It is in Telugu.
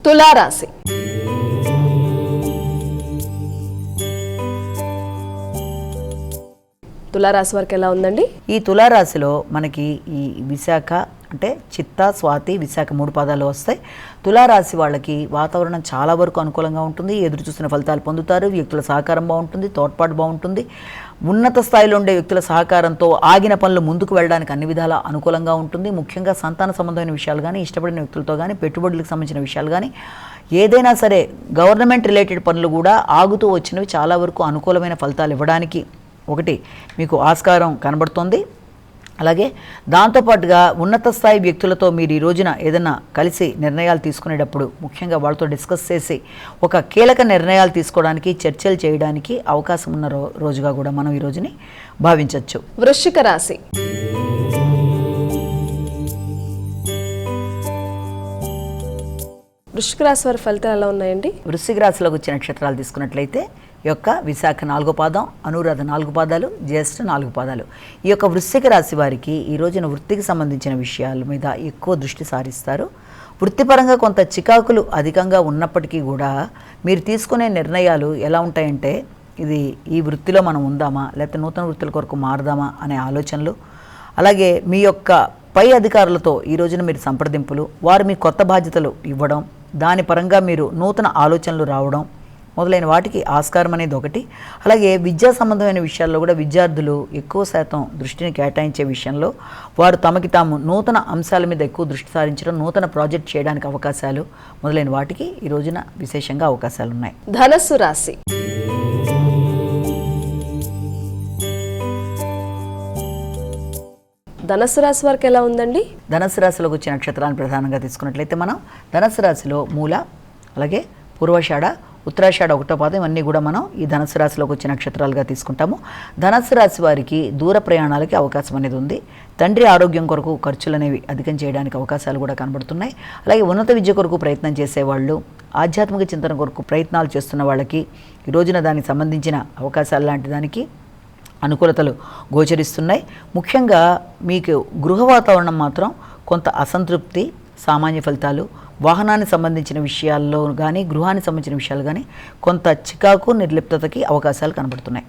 తులారాశి. తులారాశి వారికి ఎలా ఉందండి? ఈ తులారాశిలో మనకి ఈ విశాఖ అంటే చిత్త, స్వాతి, విశాఖ 3 పాదాలు వస్తాయి. తులారాశి వాళ్ళకి వాతావరణం చాలా వరకు అనుకూలంగా ఉంటుంది. ఎదురు చూసిన ఫలితాలు పొందుతారు. వ్యక్తుల సహకారం బాగుంటుంది, తోడ్పాటు బాగుంటుంది. ఉన్నత స్థాయిలో ఉండే వ్యక్తుల సహకారంతో ఆగిన పనులు ముందుకు వెళ్ళడానికి అన్ని విధాలా అనుకూలంగా ఉంటుంది. ముఖ్యంగా సంతాన సంబంధమైన విషయాలు కానీ, ఇష్టపడిన వ్యక్తులతో కానీ, పెట్టుబడులకు సంబంధించిన విషయాలు కానీ, ఏదైనా సరే గవర్నమెంట్ రిలేటెడ్ పనులు కూడా ఆగుతూ వచ్చినవి చాలా వరకు అనుకూలమైన ఫలితాలు ఇవ్వడానికి ఒకటి మీకు ఆస్కారం కనబడుతోంది. అలాగే దాంతోపాటుగా ఉన్నత స్థాయి వ్యక్తులతో మీరు ఈ రోజున ఏదైనా కలిసి నిర్ణయాలు తీసుకునేటప్పుడు ముఖ్యంగా వాళ్ళతో డిస్కస్ చేసి ఒక కీలక నిర్ణయాలు తీసుకోవడానికి, చర్చలు చేయడానికి అవకాశం ఉన్న రోజుగా కూడా మనం ఈ రోజుని భావించవచ్చు. వృశ్చిక రాశి. వృశ్చిక రాశి వారి ఫలితాలు ఎలా ఉన్నాయండి? వృశ్చిక రాశిలోకి వచ్చే నక్షత్రాలు తీసుకున్నట్లయితే ఈ యొక్క విశాఖ 4వ పాదం, అనురాధ 4 పాదాలు, జ్యేష్ఠ 4 పాదాలు. ఈ యొక్క వృశ్చిక రాశి వారికి ఈ రోజున వృత్తికి సంబంధించిన విషయాల మీద ఎక్కువ దృష్టి సారిస్తారు. వృత్తిపరంగా కొంత చికాకులు అధికంగా ఉన్నప్పటికీ కూడా మీరు తీసుకునే నిర్ణయాలు ఎలా ఉంటాయంటే, ఇది ఈ వృత్తిలో మనం ఉందామా లేకపోతే నూతన వృత్తుల కొరకు మారదామా అనే ఆలోచనలు, అలాగే మీ యొక్క పై అధికారులతో ఈ రోజున మీరు సంప్రదింపులు, వారు మీ కొత్త బాధ్యతలు ఇవ్వడం, దాని పరంగా మీరు నూతన ఆలోచనలు రావడం మొదలైన వాటికి ఆస్కారం అనేది ఒకటి. అలాగే విద్యా సంబంధమైన విషయాల్లో కూడా విద్యార్థులు ఎక్కువ శాతం దృష్టిని కేటాయించే విషయంలో వారు తమకి తాము నూతన అంశాల మీద ఎక్కువ దృష్టి సారించడం, నూతన ప్రాజెక్ట్ చేయడానికి అవకాశాలు మొదలైన వాటికి ఈ రోజున విశేషంగా అవకాశాలు ఉన్నాయి. ధనస్సు రాశి. ధనస్సు రాశి వారికి ఎలా ఉందండి? ధనస్సు రాశిలోకి వచ్చే నక్షత్రాలను ప్రధానంగా తీసుకున్నట్లయితే మనం ధనస్సు రాశిలో మూల, అలాగే పూర్వాషాఢ, ఉత్తరాషాఢ 1వ పాదం ఇవన్నీ కూడా మనం ఈ ధనస్సు రాశిలోకి వచ్చే నక్షత్రాలుగా తీసుకుంటాము. ధనస్సు రాశి వారికి దూర ప్రయాణాలకి అవకాశం అనేది ఉంది. తండ్రి ఆరోగ్యం కొరకు ఖర్చులు అనేవి అధికం చేయడానికి అవకాశాలు కూడా కనబడుతున్నాయి. అలాగే ఉన్నత విద్య కొరకు ప్రయత్నం చేసేవాళ్ళు, ఆధ్యాత్మిక చింతన కొరకు ప్రయత్నాలు చేస్తున్న వాళ్ళకి ఈ రోజున దానికి సంబంధించిన అవకాశాలు లాంటి దానికి అనుకూలతలు గోచరిస్తున్నాయి. ముఖ్యంగా మీకు గృహ వాతావరణం మాత్రం కొంత అసంతృప్తి, సామాన్య ఫలితాలు, వాహనానికి సంబంధించిన విషయాల్లో కానీ, గృహానికి సంబంధించిన విషయాలు కానీ కొంత చికాకు, నిర్లిప్తతకి అవకాశాలు కనబడుతున్నాయి.